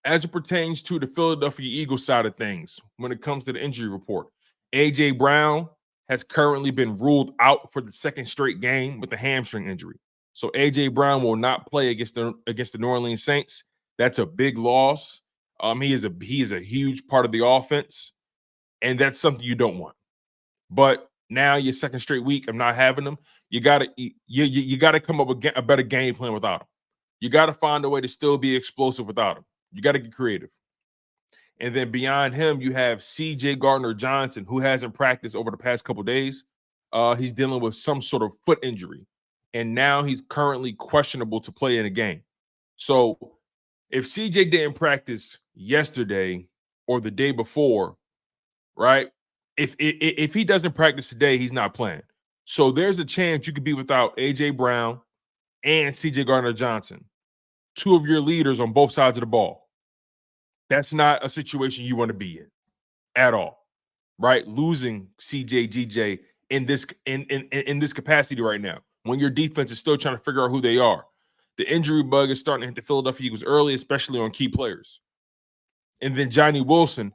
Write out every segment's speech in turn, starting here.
as it pertains to the Philadelphia Eagles side of things, when it comes to the injury report, A.J. Brown has currently been ruled out for the second straight game with a hamstring injury. So A.J. Brown will not play against the New Orleans Saints. That's a big loss. He is a huge part of the offense, and that's something you don't want. But now your second straight week of not having them, you gotta come up with a better game plan without him. You got to find a way to still be explosive without him. You got to get creative. And then beyond him, you have C.J. Gardner-Johnson, who hasn't practiced over the past couple of days. He's dealing with some sort of foot injury, and now he's currently questionable to play in a game. So if C.J. didn't practice yesterday or the day before, right? If he doesn't practice today, he's not playing. So there's a chance you could be without A.J. Brown and C.J. Gardner-Johnson, two of your leaders on both sides of the ball. That's not a situation you want to be in at all, right? Losing C.J. G.J. in this capacity right now, when your defense is still trying to figure out who they are. The injury bug is starting to hit the Philadelphia Eagles early, especially on key players. And then Johnny Wilson,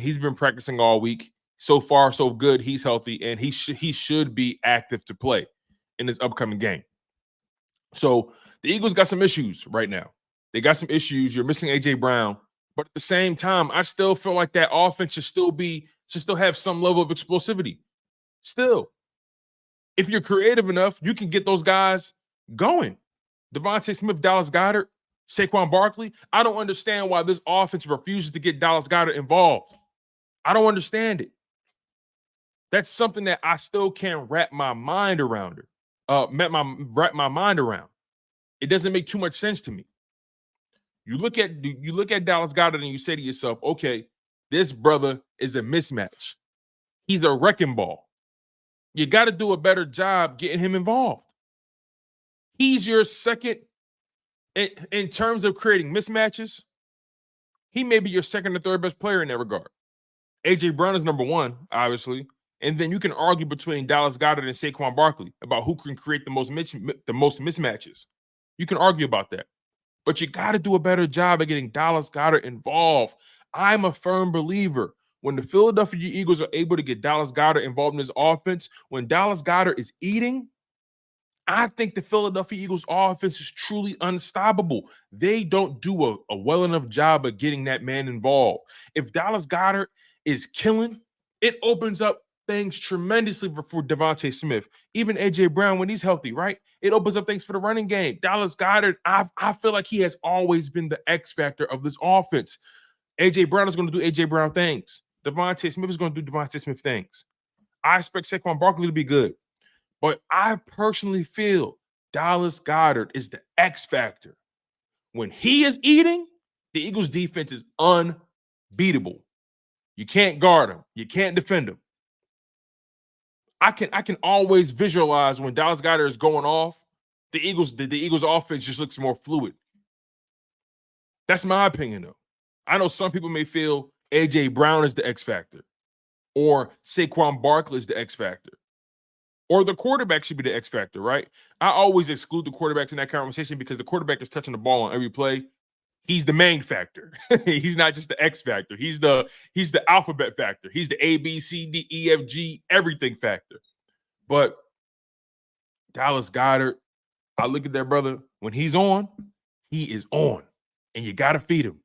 he's been practicing all week. So far, so good. He's healthy, and he should be active to play in this upcoming game. So the Eagles got some issues right now. They got some issues. You're missing A.J. Brown. But at the same time, I still feel like that offense should still have some level of explosivity. Still. If you're creative enough, you can get those guys going. Devontae Smith, Dallas Goedert, Saquon Barkley. I don't understand why this offense refuses to get Dallas Goedert involved. I don't understand it. That's something that I still can't wrap my mind around. Wrap my mind around. It doesn't make too much sense to me. You look at Dallas Goedert and you say to yourself, okay, this brother is a mismatch. He's a wrecking ball. You got to do a better job getting him involved. He's your second in terms of creating mismatches. He may be your second or third best player in that regard. A.J. Brown is number one, obviously. And then you can argue between Dallas Goedert and Saquon Barkley about who can create the most mismatches. You can argue about that. But you got to do a better job of getting Dallas Goedert involved. I'm a firm believer when the Philadelphia Eagles are able to get Dallas Goedert involved in this offense, when Dallas Goedert is eating, I think the Philadelphia Eagles offense is truly unstoppable. They don't do a well enough job of getting that man involved. If Dallas Goedert is killing, it opens up things tremendously for Devontae Smith, even A.J. Brown when he's healthy, right? It opens up things for the running game. Dallas Goedert, I feel like he has always been the X factor of this offense. A.J. Brown is going to do A.J. Brown things. Devontae Smith is going to do Devontae Smith things. I expect Saquon Barkley to be good. But I personally feel Dallas Goedert is the X factor. When he is eating, the Eagles defense is unbeatable. You can't guard him. You can't defend him. I can always visualize when Dallas Goedert is going off, the Eagles offense just looks more fluid. That's my opinion, though. I know some people may feel A.J. Brown is the X factor, or Saquon Barkley is the X factor, or the quarterback should be the X factor, right? I always exclude the quarterbacks in that conversation because the quarterback is touching the ball on every play. He's the main factor. He's not just the X factor. He's the alphabet factor. He's the A, B, C, D, E, F, G, everything factor. But Dallas Goedert, I look at that brother. When he's on, he is on. And you got to feed him.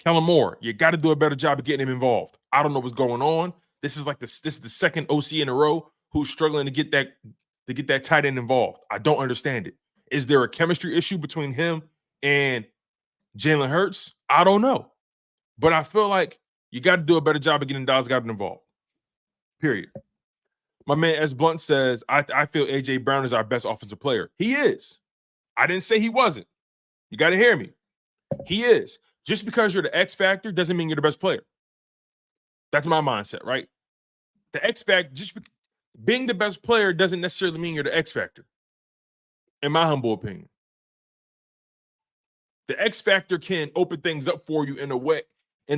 Kellen Moore, you got to do a better job of getting him involved. I don't know what's going on. This is the second OC in a row who's struggling to get that tight end involved. I don't understand it. Is there a chemistry issue between him and Jalen Hurts? I don't know. But I feel like you got to do a better job of getting Dallas Goedert involved. Period. My man S. Blunt says, I feel A.J. Brown is our best offensive player. He is. I didn't say he wasn't. You got to hear me. He is. Just because you're the X factor doesn't mean you're the best player. That's my mindset, right? The X factor, just being the best player doesn't necessarily mean you're the X factor, in my humble opinion. The X factor can open things up for you in a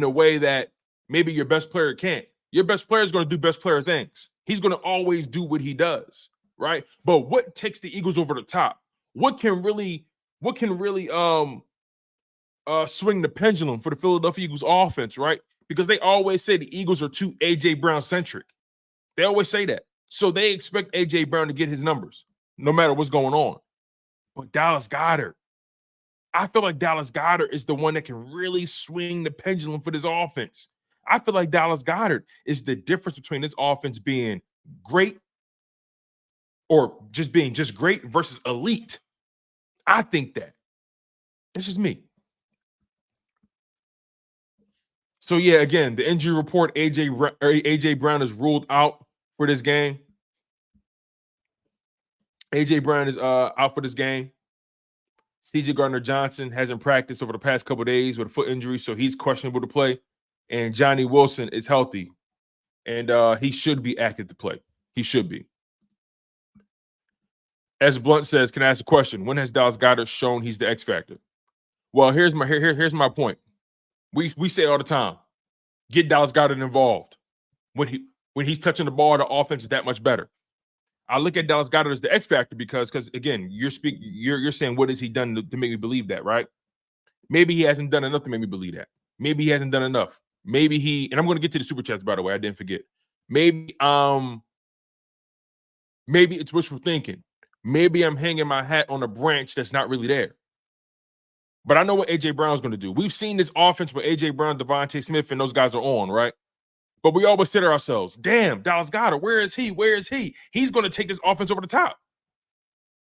way that maybe your best player can't. Your best player is going to do best player things. He's going to always do what he does, right? But what takes the Eagles over the top? What can really swing the pendulum for the Philadelphia Eagles offense, right? Because they always say the Eagles are too A.J. Brown centric. They always say that. So they expect A.J. Brown to get his numbers no matter what's going on. But Dallas Goedert, I feel like Dallas Goedert is the one that can really swing the pendulum for this offense. I feel like Dallas Goedert is the difference between this offense being great or just being just great versus elite. I think that. It's just me. So, yeah, again, the injury report, A.J. Brown is ruled out for this game. A.J. Brown is out for this game. C.J. Gardner-Johnson hasn't practiced over the past couple of days with a foot injury, so he's questionable to play. And Johnny Wilson is healthy, and he should be active to play. He should be. As Blunt says, can I ask a question? When has Dallas Goedert shown he's the X factor? Well, here's my point. We say all the time, get Dallas Goedert involved. When he's touching the ball, the offense is that much better. I look at Dallas Goedert as the X factor because again, you're saying what has he done to make me believe that, right? Maybe he hasn't done enough to make me believe that. Maybe he hasn't done enough. Maybe and I'm going to get to the super chats, by the way. I didn't forget. Maybe it's wishful thinking. Maybe I'm hanging my hat on a branch that's not really there. But I know what A.J. Brown's going to do. We've seen this offense where A.J. Brown, Devontae Smith, and those guys are on, right? But we always say to ourselves, damn, Dallas Goedert, where is he? Where is he? He's going to take this offense over the top.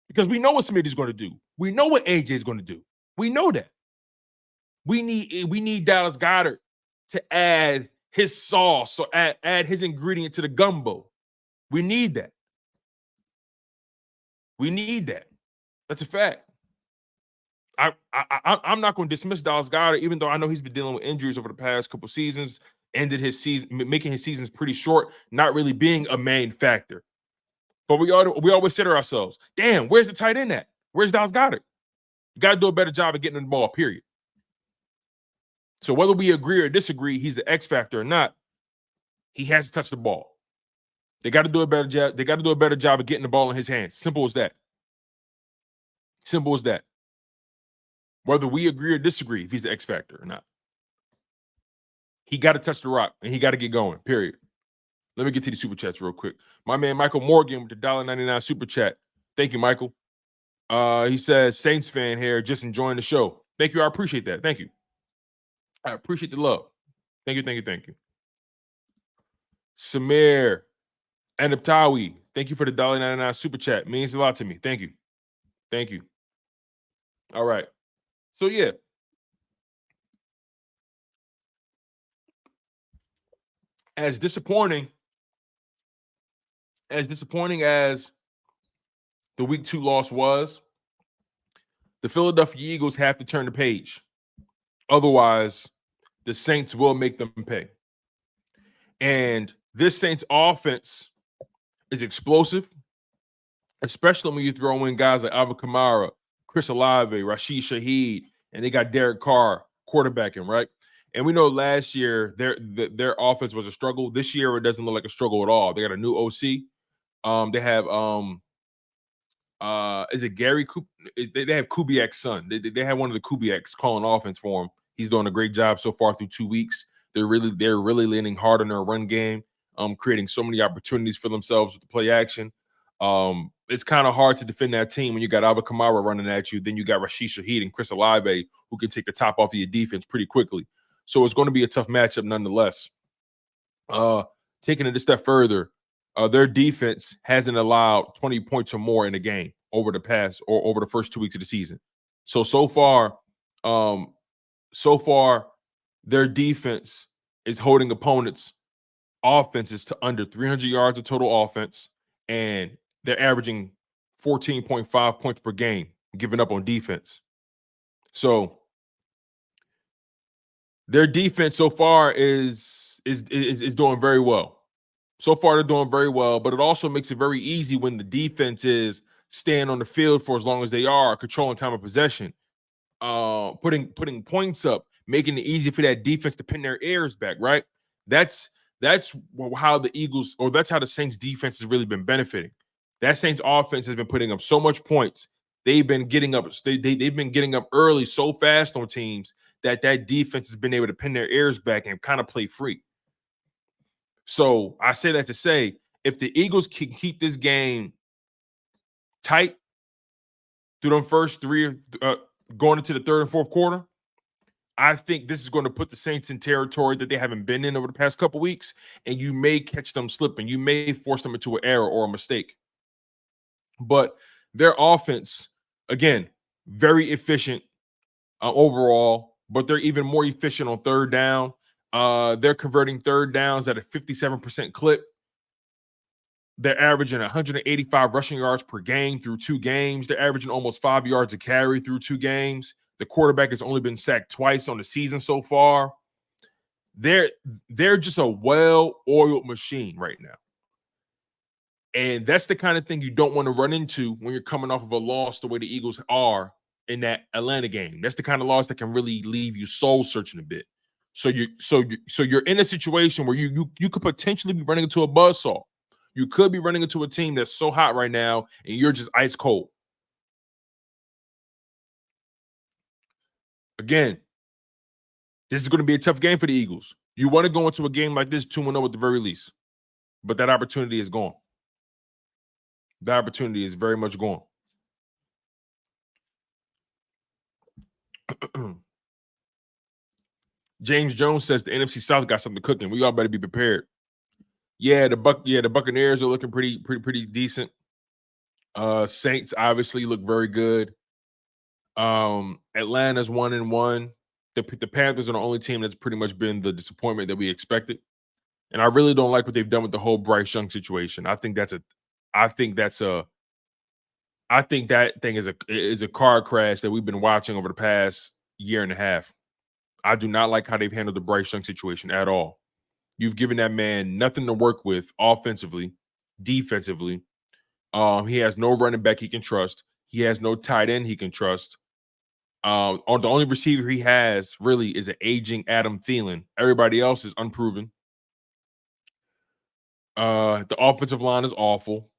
Because we know what Smitty's going to do. We know what A.J. is going to do. We know that. We need Dallas Goedert to add his sauce or add his ingredient to the gumbo. We need that. We need that. That's a fact. I'm not going to dismiss Dallas Goedert, even though I know he's been dealing with injuries over the past couple seasons, ended his season, making his seasons pretty short, not really being a main factor. But we always say to ourselves, damn, where's the tight end at? Where's Dallas Goedert? You got to do a better job of getting the ball, period. So whether we agree or disagree, he's the X factor or not, he has to touch the ball. They got to do a better job. They got to do a better job of getting the ball in his hands. Simple as that. Simple as that. Whether we agree or disagree if he's the X factor or not. He got to touch the rock, and he got to get going, period. Let me get to the super chats real quick. My man Michael Morgan with the $1.99 super chat. Thank you, Michael. He says, Saints fan here, just enjoying the show. Thank you. I appreciate that. Thank you. I appreciate the love. Thank you, thank you, thank you. Samir Anaptawi, thank you for the $1.99 super chat. Means a lot to me. Thank you. Thank you. All right. So, yeah. As disappointing as the week 2 loss was, the Philadelphia Eagles have to turn the page. Otherwise, the Saints will make them pay. And this Saints offense is explosive, especially when you throw in guys like Alvin Kamara, Chris Olave, Rashid Shaheed, and they got Derek Carr quarterbacking, right? And we know last year their offense was a struggle. This year it doesn't look like a struggle at all. They got a new OC. They have is it Gary? They have Kubiak's son. They have one of the Kubiaks calling offense for him. He's doing a great job so far through 2 weeks. They're really leaning hard on their run game, creating so many opportunities for themselves with the play action. It's kind of hard to defend that team when you got Alvin Kamara running at you. Then you got Rashid Shaheed and Chris Olave who can take the top off of your defense pretty quickly. So it's going to be a tough matchup nonetheless. Taking it a step further, their defense hasn't allowed 20 points or more in a game over the first 2 weeks of the season. So far, their defense is holding opponents' offenses to under 300 yards of total offense, and they're averaging 14.5 points per game giving up on defense. So their defense so far is doing very well. So far, they're doing very well, but it also makes it very easy when the defense is staying on the field for as long as they are, controlling time of possession, putting points up, making it easy for that defense to pin their ears back, right? That's how the Eagles, or that's how the Saints defense has really been benefiting. That Saints offense has been putting up so much points. They've been getting up. They've been getting up early so fast on teams that defense has been able to pin their ears back and kind of play free. So I say that to say, if the Eagles can keep this game tight through them first three, going into the third and fourth quarter, I think this is going to put the Saints in territory that they haven't been in over the past couple weeks, and you may catch them slipping. You may force them into an error or a mistake. But their offense, again, very efficient overall, but they're even more efficient on third down. They're converting third downs at a 57% clip. They're averaging 185 rushing yards per game through 2 games. They're averaging almost 5 yards a carry through 2 games. The quarterback has only been sacked twice on the season so far. They're just a well-oiled machine right now. And that's the kind of thing you don't want to run into when you're coming off of a loss the way the Eagles are in that Atlanta game. That's the kind of loss that can really leave you soul searching a bit. So you're in a situation where you could potentially be running into a buzzsaw. You could be running into a team that's so hot right now, and you're just ice cold. Again, this is going to be a tough game for the Eagles. You want to go into a game like this 2-0 at the very least, but that opportunity is gone. The opportunity is very much gone. James Jones says the NFC South got something cooking. We all better be prepared. Yeah, the Buccaneers are looking pretty decent. Saints obviously look very good. Atlanta's 1-1. The Panthers are the only team that's pretty much been the disappointment that we expected. And I really don't like what they've done with the whole Bryce Young situation. I think that thing is a car crash that we've been watching over the past year and a half. I do not like how they've handled the Bryce Young situation at all. You've given that man nothing to work with offensively, defensively. He has no running back he can trust. He has no tight end he can trust. The only receiver he has really is an aging Adam Thielen. Everybody else is unproven. The offensive line is awful.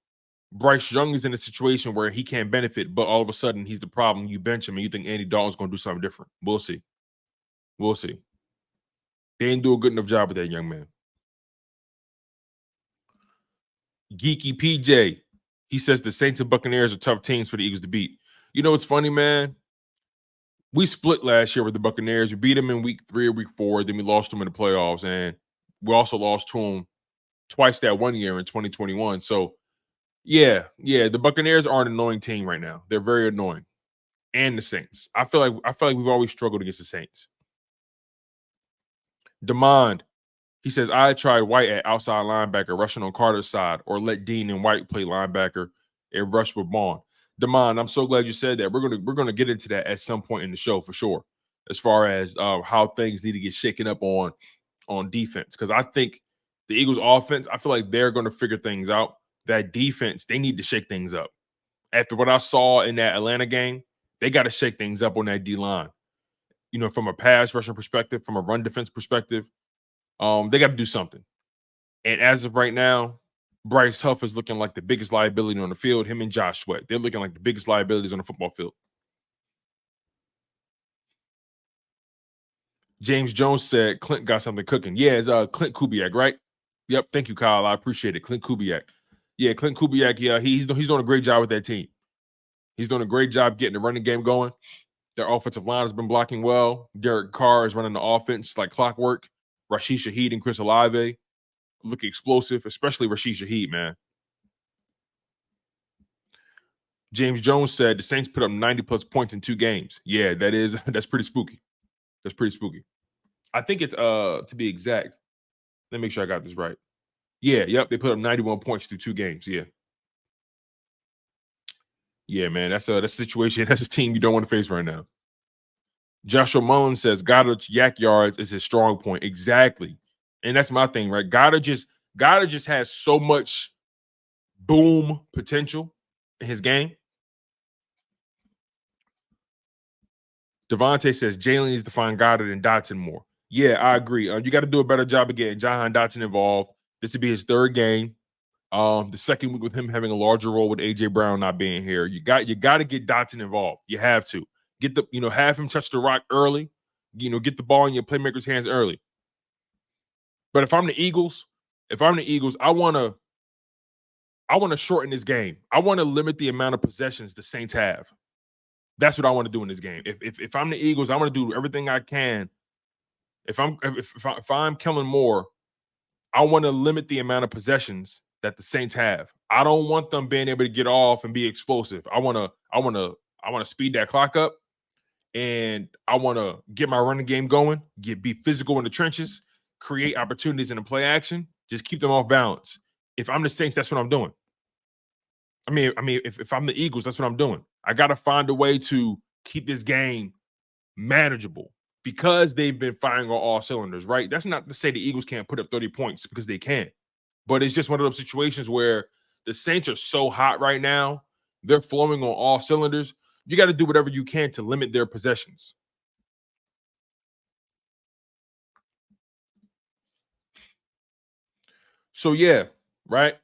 Bryce Young is in a situation where he can't benefit, but all of a sudden he's the problem. You bench him and you think Andy Dalton's going to do something different. We'll see. We'll see. They didn't do a good enough job with that young man. Geeky PJ, he says the Saints and Buccaneers are tough teams for the Eagles to beat. You know what's funny, man? We split last year with the Buccaneers. We beat them in week 3 or week 4. Then we lost them in the playoffs. And we also lost to them twice that one year in 2021. So, yeah, the Buccaneers are an annoying team right now. They're very annoying. And the Saints. I feel like we've always struggled against the Saints. Demond, he says, I tried White at outside linebacker, rushing on Carter's side, or let Dean and White play linebacker and rush with Bond. Demond, I'm so glad you said that. We're gonna get into that at some point in the show for sure, as far as how things need to get shaken up on defense. Because I think the Eagles' offense, I feel like they're going to figure things out. That defense, they need to shake things up. After what I saw in that Atlanta game, they got to shake things up on that D-line. You know, from a pass rushing perspective, from a run defense perspective, they got to do something. And as of right now, Bryce Huff is looking like the biggest liability on the field. Him and Josh Sweat, they're looking like the biggest liabilities on the football field. James Jones said Clint got something cooking. Yeah, it's Clint Kubiak, right? Yep. Thank you, Kyle. I appreciate it. Clint Kubiak. Yeah, Clint Kubiak. Yeah, he's doing a great job with that team. He's doing a great job getting the running game going. Their offensive line has been blocking well. Derek Carr is running the offense like clockwork. Rashid Shaheed and Chris Olave look explosive, especially Rashid Shaheed, man. James Jones said the Saints put up 90-plus points in 2 games. Yeah, that's pretty spooky. That's pretty spooky. I think it's to be exact. Let me make sure I got this right. Yeah, yep, they put up 91 points through 2 games. Yeah. Yeah, man, that's a situation. That's a team you don't want to face right now. Joshua Mullen says Goedert's yak yards is his strong point. Exactly. And that's my thing, right? Goedert just has so much boom potential in his game. Devontae says Jalen needs to find Goedert and Dotson more. Yeah, I agree. You got to do a better job of getting Jahan Dotson involved. This would be his 3rd game. The 2nd week with him having a larger role with AJ Brown not being here. You got to get Dotson involved. You have to have him touch the rock early. get the ball in your playmakers' hands early. But if I'm the Eagles, I want to shorten this game. I want to limit the amount of possessions the Saints have. That's what I want to do in this game. If I'm the Eagles, I want to do everything I can. If I'm Kellen Moore, I want to limit the amount of possessions that the Saints have. I don't want them being able to get off and be explosive. I want to speed that clock up, and I want to get my running game going, be physical in the trenches, create opportunities in the play action, just keep them off balance. If I'm the Saints, that's what I'm doing. If I'm the Eagles, that's what I'm doing. I got to find a way to keep this game manageable because they've been firing on all cylinders, right? That's not to say the Eagles can't put up 30 points because they can. But it's just one of those situations where the Saints are so hot right now. They're flowing on all cylinders. You got to do whatever you can to limit their possessions. So, yeah, right?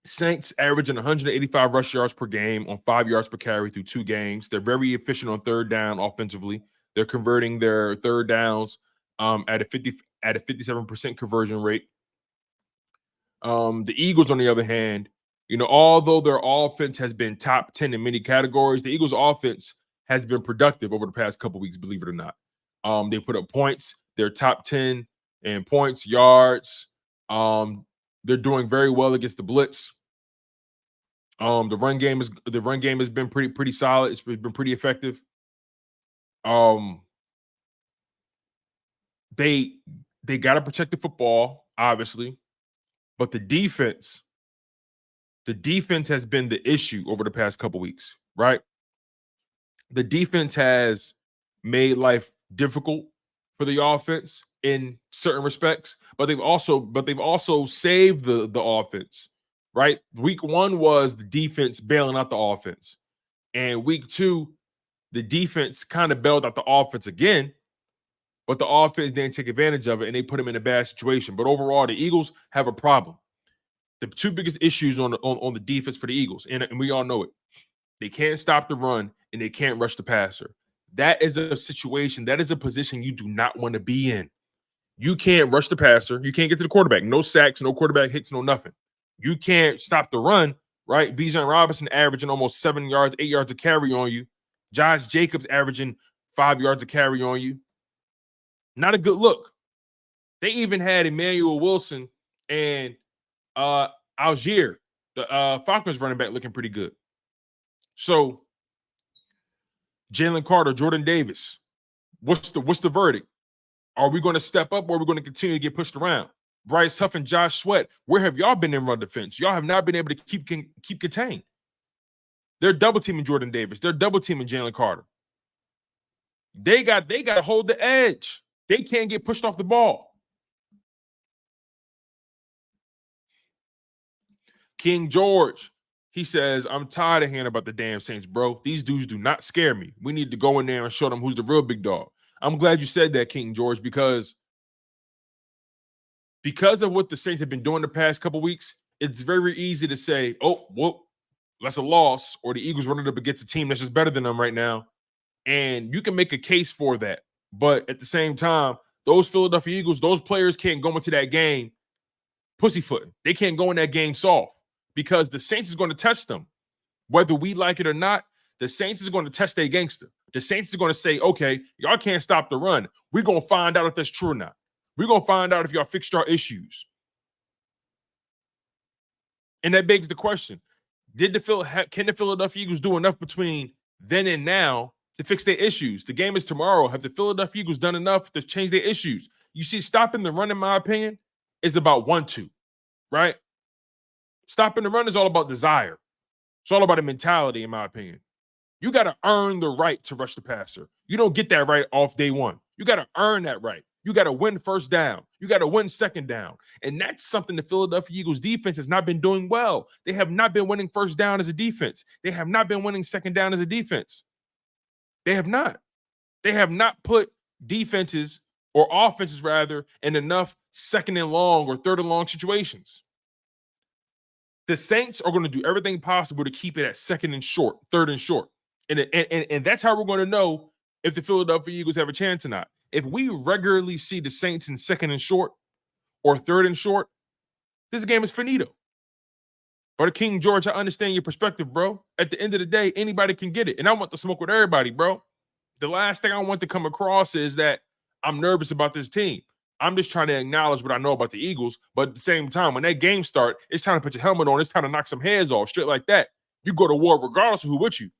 Saints averaging 185 rush yards per game on 5 yards per carry through 2 games. They're very efficient on third down offensively. They're converting their third downs at a 57% conversion rate. The Eagles, on the other hand, although their offense has been top 10 in many categories, the Eagles' offense has been productive over the past couple weeks, believe it or not. They put up points. They're top 10 in points, yards. They're doing very well against the blitz. The run game has been pretty solid. It's been pretty effective. They got to protect the football, obviously, but the defense has been the issue over the past couple weeks, right? The defense has made life difficult for the offense in certain respects, but they've also saved the offense, right? Week 1 was the defense bailing out the offense, and week 2, the defense kind of bailed out the offense again, but the offense didn't take advantage of it, and they put them in a bad situation. But overall, the Eagles have a problem. The 2 biggest issues on the defense for the Eagles, and we all know it. They can't stop the run, and they can't rush the passer. That is a situation, that is a position you do not want to be in. You can't rush the passer. You can't get to the quarterback. No sacks, no quarterback hits, no nothing. You can't stop the run, right? Bijan Robinson averaging almost 7 yards, 8 yards a carry on you. Josh Jacobs averaging 5 yards a carry on you. Not a good look. They even had Emmanuel Wilson and Algier, the Falcons running back, looking pretty good. So, Jalen Carter, Jordan Davis, what's the verdict? Are we going to step up, or are we going to continue to get pushed around? Bryce, Huff, and Josh Sweat, where have y'all been in run defense? Y'all have not been able to keep contained. They're double teaming Jordan Davis. They're double teaming Jalen Carter. They got to hold the edge. They can't get pushed off the ball. King George, he says, I'm tired of hearing about the damn Saints, bro. These dudes do not scare me. We need to go in there and show them who's the real big dog. I'm glad you said that, King George, because of what the Saints have been doing the past couple weeks, it's very easy to say, oh, well, that's a loss, or the Eagles running up against a team that's just better than them right now. And you can make a case for that. But at the same time, those Philadelphia Eagles, those players can't go into that game pussyfooting. They can't go in that game soft because the Saints is going to test them. Whether we like it or not, the Saints is going to test their gangster. The Saints is going to say, okay, y'all can't stop the run. We're going to find out if that's true or not. We're going to find out if y'all fixed our issues. And that begs the question, can the Philadelphia Eagles do enough between then and now to fix their issues? The game is tomorrow. Have the Philadelphia Eagles done enough to change their issues? You see, stopping the run, in my opinion, is about 1-2, right? Stopping the run is all about desire. It's all about a mentality, in my opinion. You got to earn the right to rush the passer. You don't get that right off day one. You got to earn that right. You got to win first down. You got to win second down. And that's something the Philadelphia Eagles defense has not been doing well. They have not been winning first down as a defense. They have not been winning second down as a defense. They have not. They have not put defenses, or offenses rather, in enough second and long or third and long situations. The Saints are going to do everything possible to keep it at second and short, third and short. And that's how we're going to know if the Philadelphia Eagles have a chance or not. If we regularly see the Saints in second and short or third and short, this game is finito. But King George, I understand your perspective, bro. At the end of the day, anybody can get it. And I want to smoke with everybody, bro. The last thing I want to come across is that I'm nervous about this team. I'm just trying to acknowledge what I know about the Eagles. But at the same time, when that game starts, it's time to put your helmet on. It's time to knock some heads off, straight like that. You go to war regardless of who with you.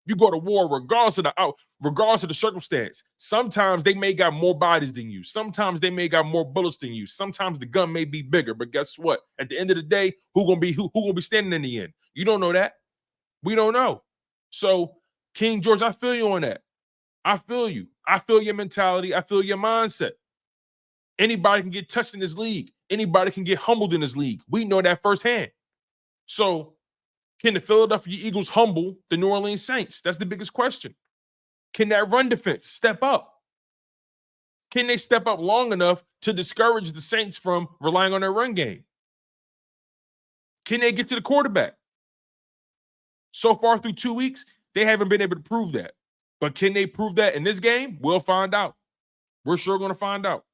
You go to war regardless of the circumstance. Sometimes they may got more bodies than you. Sometimes they may got more bullets than you. Sometimes the gun may be bigger. But guess what? At the end of the day, who gonna be standing in the end? You don't know that. We don't know. So, King George, I feel you on that. I feel you. I feel your mentality. I feel your mindset. Anybody can get touched in this league. Anybody can get humbled in this league. We know that firsthand. So, can the Philadelphia Eagles humble the New Orleans Saints? That's the biggest question. Can that run defense step up? Can they step up long enough to discourage the Saints from relying on their run game? Can they get to the quarterback? So far through 2 weeks, they haven't been able to prove that. But can they prove that in this game? We'll find out. We're sure going to find out.